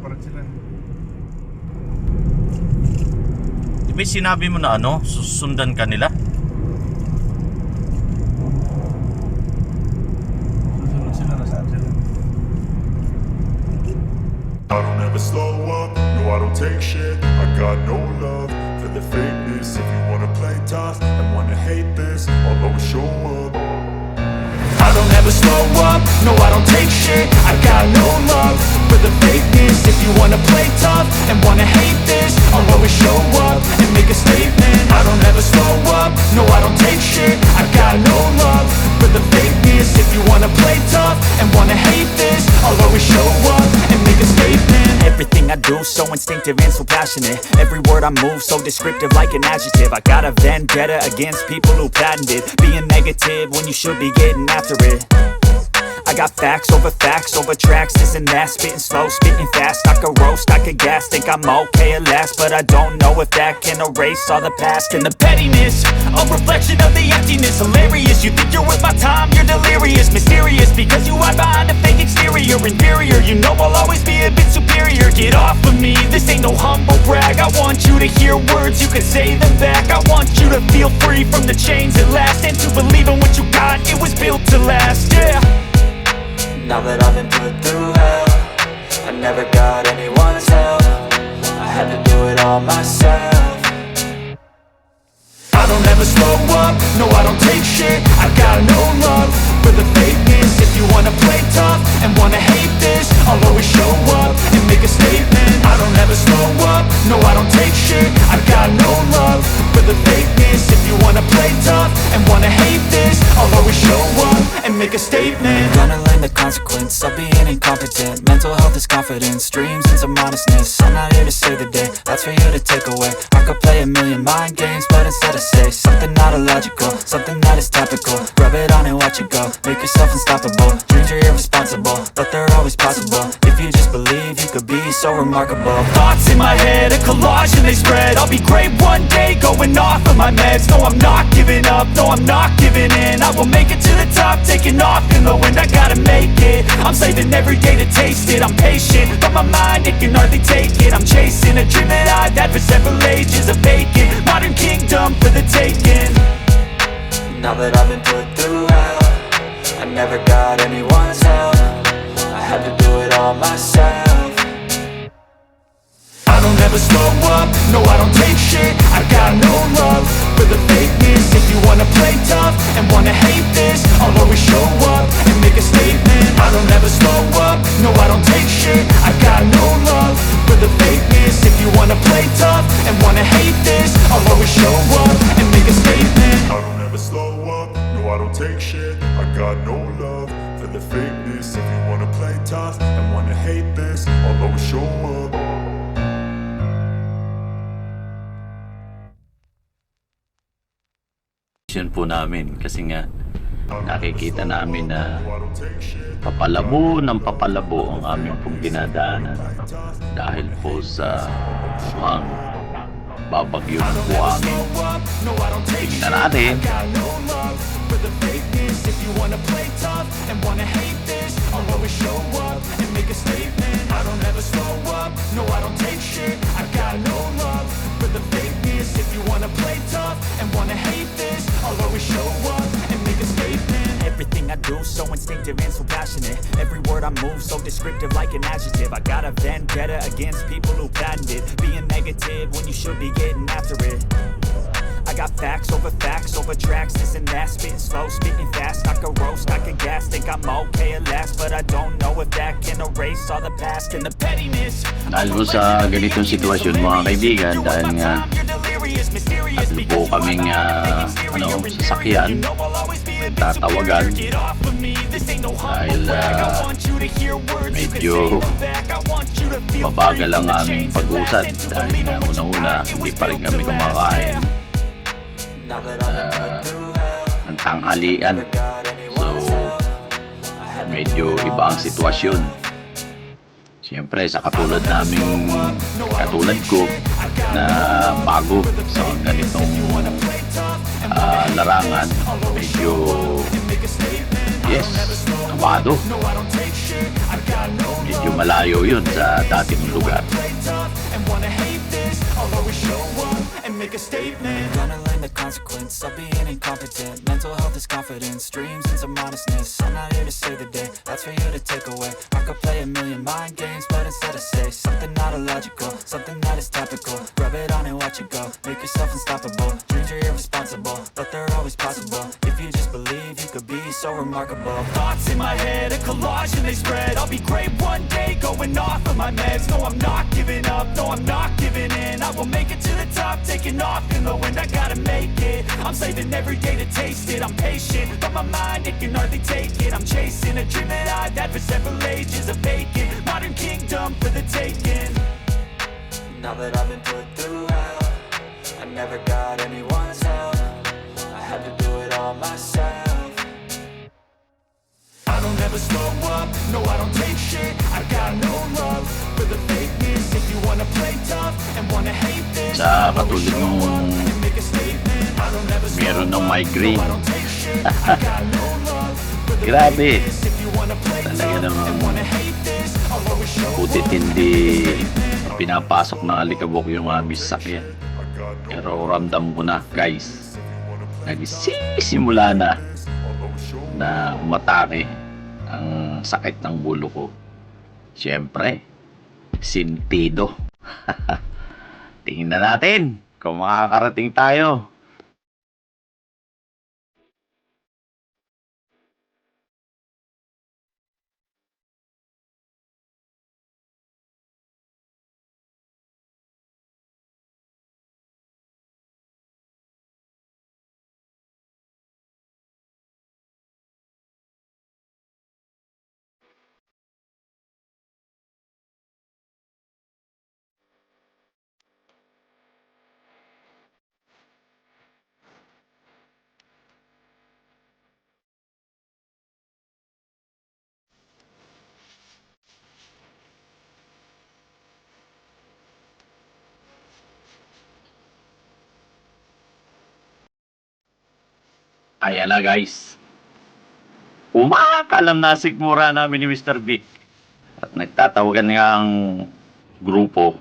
nakaparad sila. Di ba sinabi mo na ano, susundan ka nila? Susunod sila na saan sila. I don't ever slow up, no I don't take shit. I got no love for the fakeness. If you wanna play tough and wanna hate this, I'll always show up. I don't ever slow up, no I don't take shit. I got no love for the fakeness. If you wanna play tough and wanna hate this, I'll always show up and make a statement. I don't ever slow up, no I don't take shit. I got no love for the fakeness. If you wanna play tough and wanna hate this, I'll always show up and make a statement. Everything I do so instinctive and so passionate. Every word I move so descriptive like an adjective. I got a vendetta against people who patented being negative when you should be getting after it. I got facts over tracks, this and that. Spitting slow, spitting fast. I could roast, I could gas. Think I'm okay at last, but I don't know if that can erase all the past. And the pettiness, a reflection of the emptiness. Hilarious, you think you're worth my time, you're delirious. Mysterious, because you hide behind a fake exterior. Inferior, you know I'll always be a bit superior. Get off of me, this ain't no humble brag. I want you to hear words, you can say them back. I want you to feel free from the chains at last, and to believe in what you got, it was built to last, yeah. Now that I've been put through hell, I never got anyone's help. I had to do it all myself. I don't ever slow up, no I don't take shit. I got no love for the fakeness. If you wanna play tough and wanna hate this, I'll always show up and make a statement. I don't ever slow up, no I don't take shit. I got no love for the fakeness. If you wanna play tough and wanna hate this, I'll always show up and make a statement. Gonna learn the consequence of being incompetent. Mental health is confidence, dreams and some honestness. I'm not here to save the day, that's for you to take away. I could play a million mind games, but instead I say something not illogical, something that is topical. Rub it on and watch it go, make yourself unstoppable. Dreams are irresponsible, but they're always possible. If you just believe, you could be so remarkable. Thoughts in my head, a collage and they spread. I'll be great one day, going off of my meds. No, I'm not giving up, no, I'm not giving in. I will make it to the top, taking off in the wind. I gotta make it, I'm saving every day to taste it. I'm patient, but my mind, it can hardly take it. I'm chasing a dream that I've had for several ages. A vacant, modern kingdom for the taking. Now that I've been put through hell, I never got anyone's help. I had to do it all myself. I don't ever slow up, no I don't take shit. I got no love for the fakeness. If you wanna play tough and wanna hate this, I'll always show up and make a statement. I don't ever slow up, no I don't take shit. I got no love for the fakeness. If you wanna play tough and wanna hate this, I'll always show up and make a statement. I don't ever slow up, no I don't take shit. I got no love for the fakeness. If you wanna play tough and wanna hate this, I'll always show up. Yun po namin kasi nga nakikita namin na papalabo ng papalabo ang aming pong dinadaanan dahil po sa mukhang babagyo ng buhangin. Tingnan natin. Everything I do so instinctive and so passionate. Every word I move so descriptive like an adjective. I got a vendetta against people who patented being negative when you should be getting after it. I got facts over tracks, this and that. Spitting slow, spitting fast. I could roast, I could gas. Think I'm okay at last, but I don't know if that can erase all the past. And the pettiness, Dahil po sa ganitong sitwasyon mga kaibigan, dahil nga tatlo po kaming sasakyan, tatawagan dahil medyo mabagal ang aming pag-usad dahil nga una-una hindi pa rin kami kumakain ng tanghalian, so medyo iba ang sitwasyon. Siyempre sa katulad ko na bago sa ganitong larangan, medyo kabado, medyo malayo yun sa dating lugar. And wanna hate this, I'll always show up and make a statement. Gonna learn the consequence of being incompetent. Mental health is confidence, dreams and some honestness. I'm not here to save the day, that's for you to take away. I could play a million mind games, but instead I say something not illogical, something that is topical. Rub it on and watch it go, make yourself unstoppable. Dreams are irresponsible, but they're always possible. If you just believe, you could be so remarkable. Thoughts in my head, a collage and they spread. I'll be great one day, going off of my meds. No, I'm not giving up, no, I'm not giving in. I will make it to the top, taking off in the wind. I gotta make it, I'm saving every day to taste it. I'm patient, but my mind, it can hardly take it. I'm chasing a dream that I've had for several ages. A vacant, modern kingdom for the taking. Now that I've been put through hell, I never got anyone's help. I had to do it all myself. I don't ever slow up, no I don't take shit. I got no love for the fakeness. If you wanna play tough and wanna hate this, Sa katulad nung make a statement. I don't ever slow meron ng migraine. I don't take shit. I got no love for the Grabe. If you wanna play Talaga tough and wanna namang hate this, I'll always show putit hindi pinapasok ng alikabok yung mga bisakyan. Pero ramdam ko na, guys, nagsisimula na umatake ang sakit ng ulo ko. Siyempre, sintido. Tingnan natin kung makakarating tayo. Ayan na, guys. Umakalam na sikmura namin ni Mr. Vic. At nagtatawagan nga ang grupo.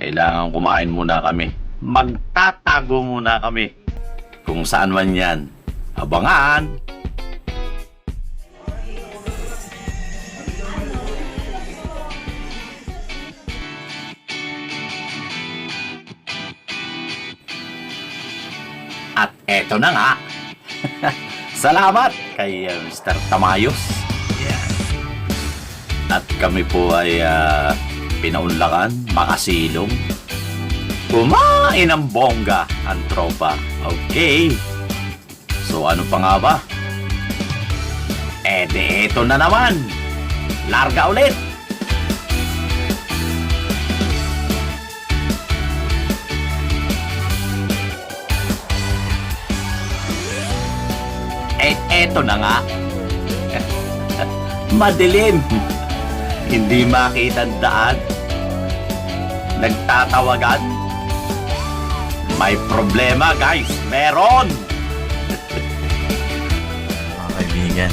Kailangan kumain muna kami. Magtatago muna kami. Kung saan man yan. Abangan! At eto na nga. Salamat kay Mr. Tamayos. At kami po ay pinaunlakan, makasilong. Kumain ng bongga ang tropa. Okay. So ano pa nga ba? Eto na naman. Larga ulit. Eto na nga. Madilim. Hindi makita ang daan. Nagtatawagan. May problema, guys. Meron. Mga kaibigan,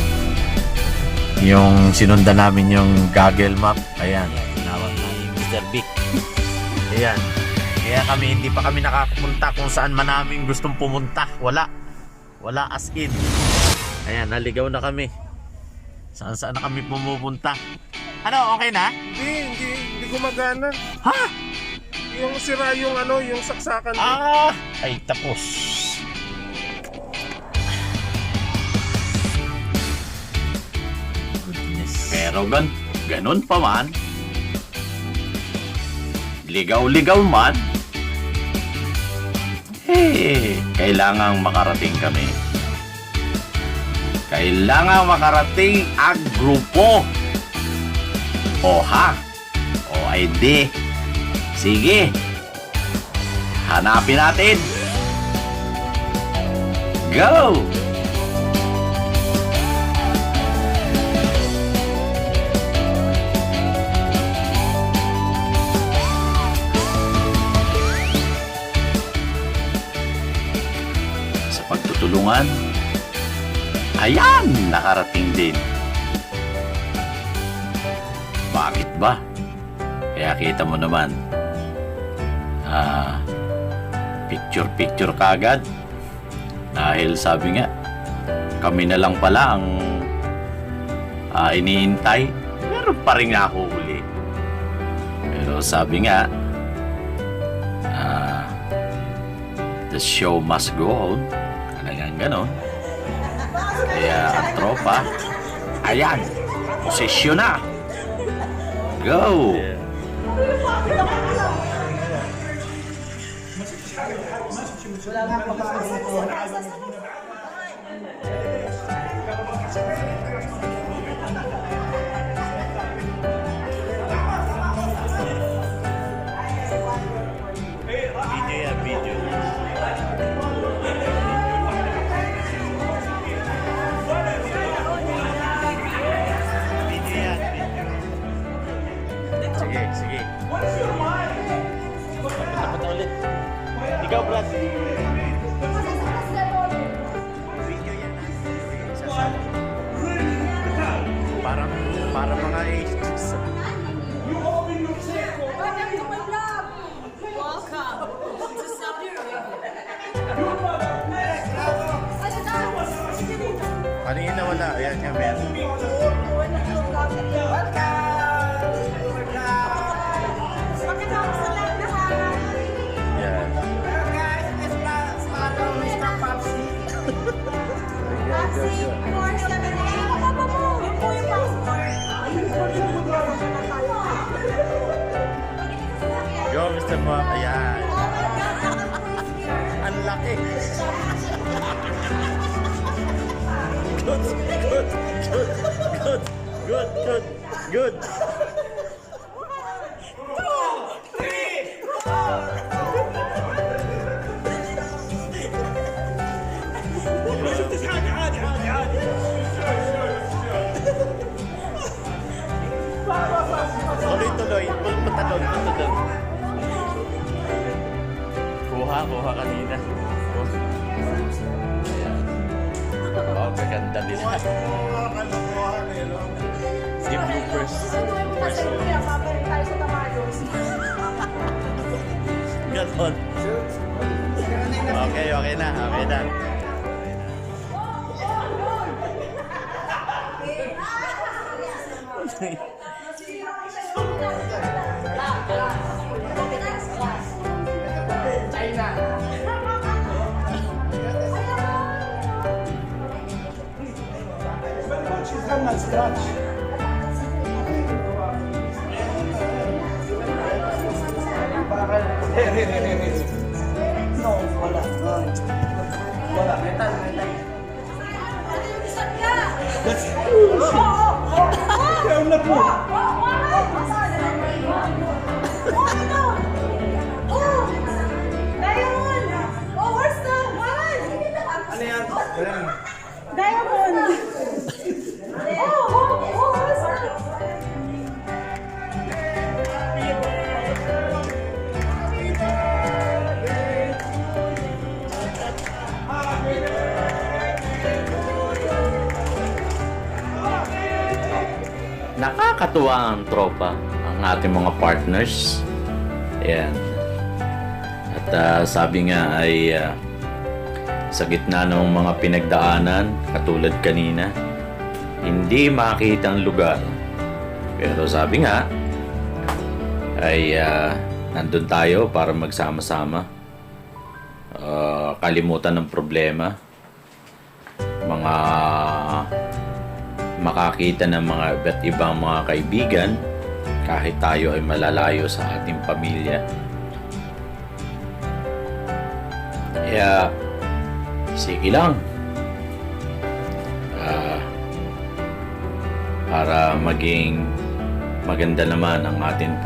yung sinundan namin yung Google Map, ayan, tinawag na ni Mr. Vic. Ayan. Kaya hindi pa kami nakakapunta kung saan man namin gustong pumunta. Wala as in. Ayan, naligaw na kami. Saan na kami pumupunta. Ano, okay na? Hindi gumagana. Ha? Yung sira yung yung saksakan. Ay tapos. Goodness. Pero ganun pa man. Ligaw-ligaw man. Kailangang makarating kami. Kailangan makarating ang grupo. O ha? O ay di. Sige. Hanapin natin. Go! Sa pagtutulungan, ayan, nakarating din. Bakit ba? Kaya kita mo naman, picture-picture kagad. Dahil sabi nga, kami na lang pala ang iniintay. Meron pa rin nakuhuli. Pero sabi nga, the show must go on. Talagang ganon. Kaya ang tropa, ayan, posisyon na. Go! Video yan, video. Video yan, video. Sige, sige. Punta ulit. Ikaw, Brad. Video yan. Sasama. Parang mga ages. Kanina wala. Ayan nga, meron. Yan. Go, Mr. Mo. Ayan. Ang laki. Good, good, good, good, good, good, good. Tuloy-tuloy. Punta doon, punta doon. Kuha kanina. Oh, maganda nila. Yung bloopers. Ganon. Okay, okay na. Okay na. Nakakatuwa ang tropa, ang ating mga partners. Ayan. At sabi nga ay sa gitna ng mga pinagdaanan, katulad kanina, hindi makita ang lugar. Pero sabi nga, ay nandun tayo para magsama-sama. Kalimutan ng problema. Mga makakita ng mga iba't ibang mga kaibigan kahit tayo ay malalayo sa ating pamilya. Kaya sige lang para maging maganda naman ang atin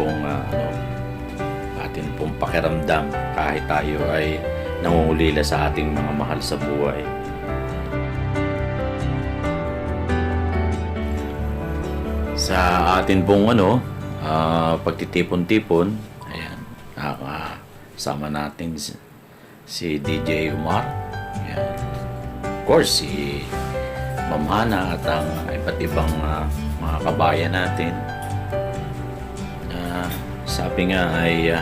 pong pakiramdam kahit tayo ay nangungulila sa ating mga mahal sa buhay. Sa atin pong pagtitipon-tipon, ayan, sama natin si DJ Umar, ayan. Of course si Ma'am Hana at ang iba't ibang mga kabayan natin. sabi nga ay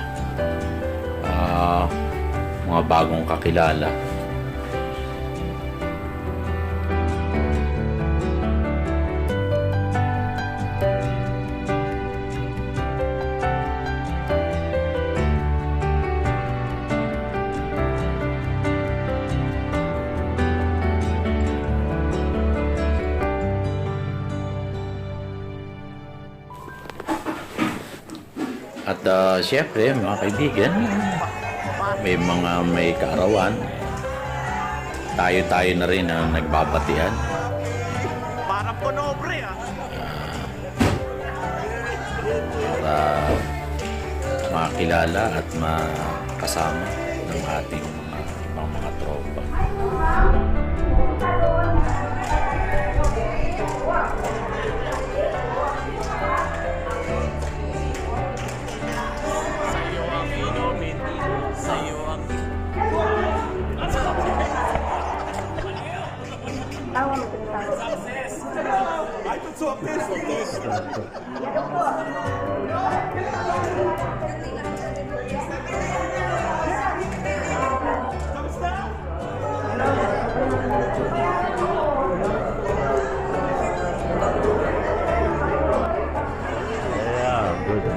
mga bagong kakilala. At syempre, mga kaibigan, may kaarawan. Tayo na rin ang nagbabatian. Parang ponobre ah. Para makilala at makasama ng ating ibang mga tropa. Sa'yo ang inumin, sa'yo ang...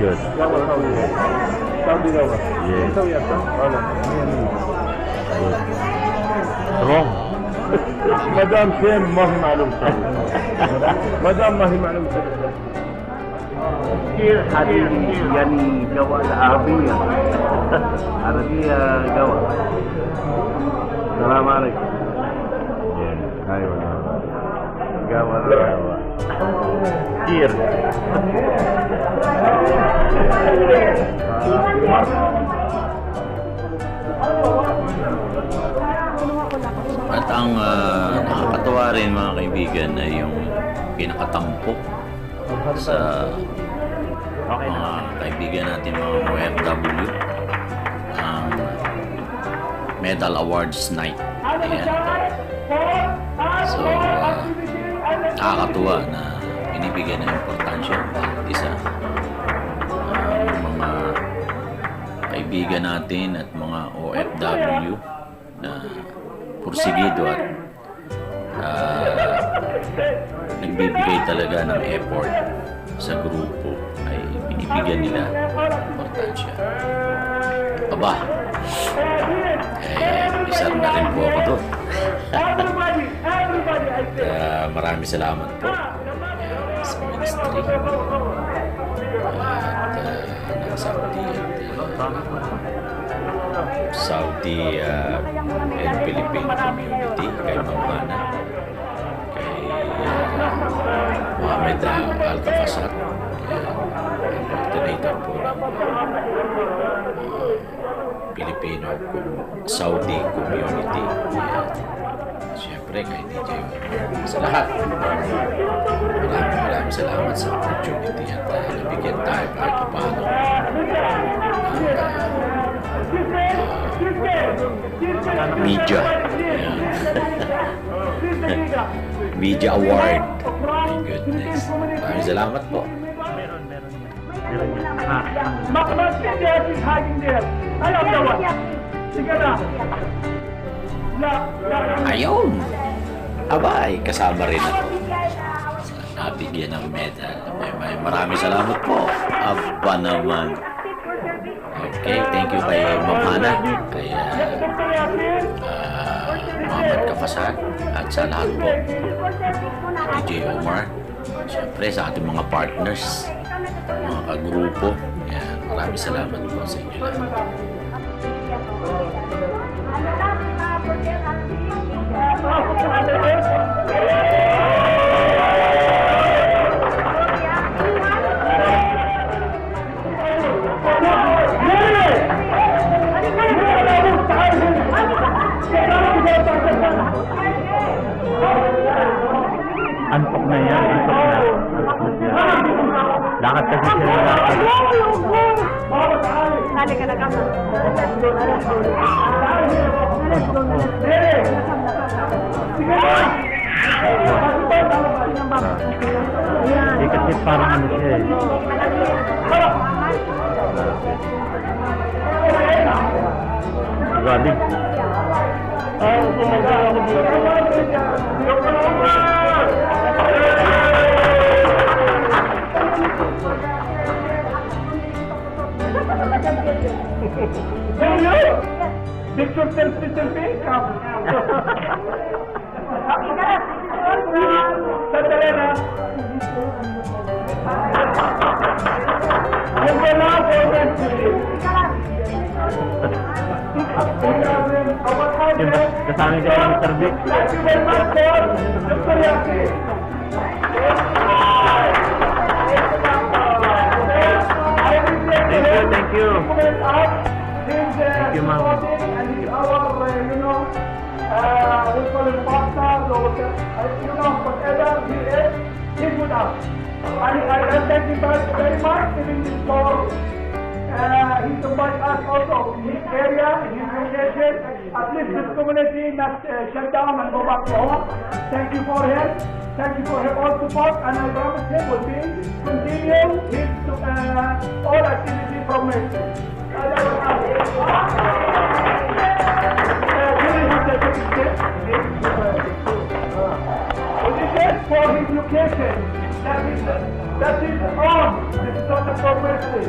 Good. Strong. مدام سيم ما في معلوم مدام ما في معلوم كثير حبيبي يعني جوا العربية عربية جوا السلام عليكم ايوه جوا كثير At ang nakakatawa rin mga kaibigan ay yung pinakatampok sa mga kaibigan natin mga OFW ang Medal Awards Night. Ayan. So, nakakatuwa na binibigyan ng importansya bawat isa ang mga kaibigan natin at mga OFW na pursigido at nagbibigay talaga ng effort sa grupo ay binibigyan nila importansya. Aba, isa na rin po ako doon. Maraming salamat po sa ministry at ng Saudi and Philippine community, kay Mamana, kay Mohamed Al-Kafasat, coordinator po ng Filipino Saudi community. Siyempre kay DJ Omar, sa lahat. Maraming salamat sa opportunity at nabigyan tayo kahit paano media. Media award. My goodness. Maraming salamat po. Ayun. Abay, kasama rin ako. Nabigyan ng medal. Maraming salamat po. Aba naman. Okay, thank you kay Ma'am Hana, kay Muhammad Kafasat, at sa lahat po, DJ Omar, siyempre sa ating mga partners, mga kagrupo. Yan, maraming salamat po sa inyo lahat. Antok na yan, antok na. Lakad kasi sila lakad. Dali ka na kama. Sige! Eh, kasi parang ano siya eh. Grabe. Picture selfie, come. Sandali na. Yung kasama ka ni Mr. Vic. Thank you very much, sir. Dr. Yaki. Thank you. Thank you, ma'am. And he's our, we call him partner, or, whatever he is, he's with us. I thank you very much, giving this call. He invited us also in his area, in his location. At least this community not shut down and go back to home. Thank you for him. Thank you for his all support, and I promise him will be continue his all activity from Messi. For his location, that is on. This is not a property.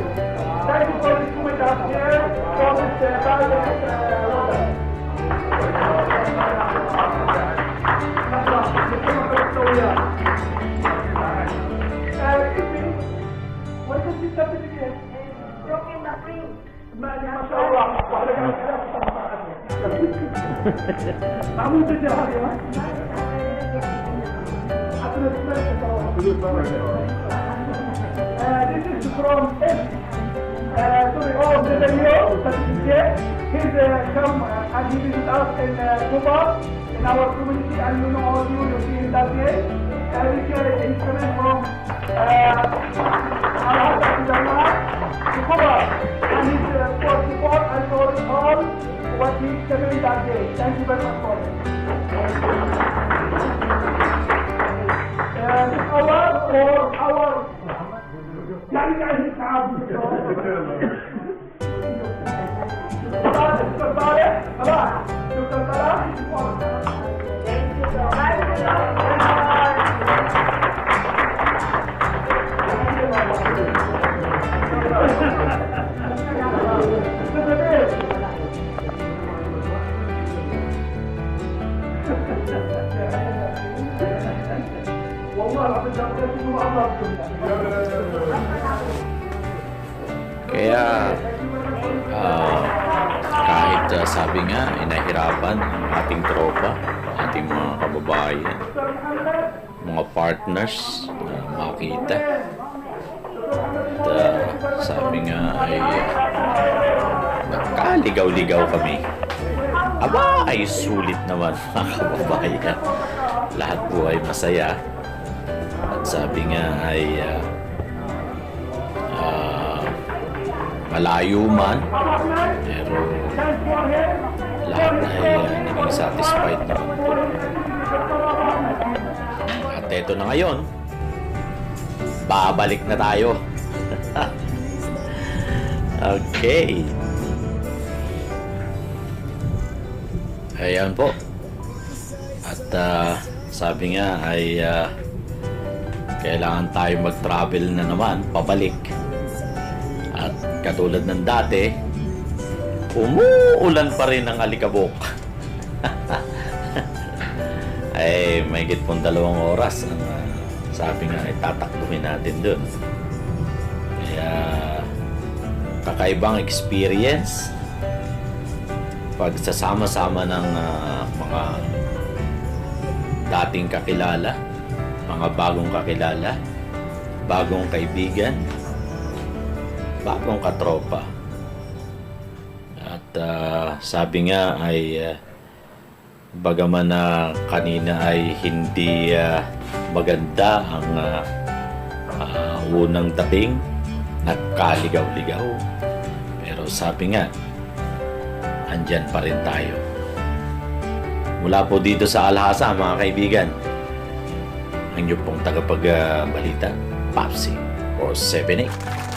Thank you for this with us here for this private order. What is this certificate? MashaAllah. محمود الجهاري this is from the video certificate. He's come and he visited us in Cuba, in our community, and you know all you see him that day. He's coming from Al-Hasa to Cuba, and he's for support and for all what he's doing that day. Thank you very much for it. Our يعني قاعد يتعب دكتور طارق خلاص دكتور Kaya kahit sabi nga inahirapan ang ating tropa, ating mga kababayan, mga partners na makita. At sabi nga ay nagkaligaw-ligaw kami. Aba ay sulit naman mga kababayan. Lahat po ay masaya. At sabi nga ay malayo man, pero lahat ay naging satisfied naman po. At eto na ngayon, babalik na tayo. Okay. Ayan po. At sabi nga ay kailangan tayo mag-travel na naman pabalik. At katulad ng dati, umuulan pa rin ang alikabok. Ay mahigit pong 2 oras ang sabi nga ay tatakbuhin natin dun. Kaya kakaibang experience pag sasama-sama ng mga dating kakilala, mga bagong kakilala, bagong kaibigan, bagong katropa. At sabi nga ay bagaman na kanina ay hindi maganda ang unang dating, nagkaligaw-ligaw, pero sabi nga andyan pa rin tayo. Mula po dito sa Al-Hasa mga kaibigan, ang inyo pong tagapagbalita, Papsi, o 78.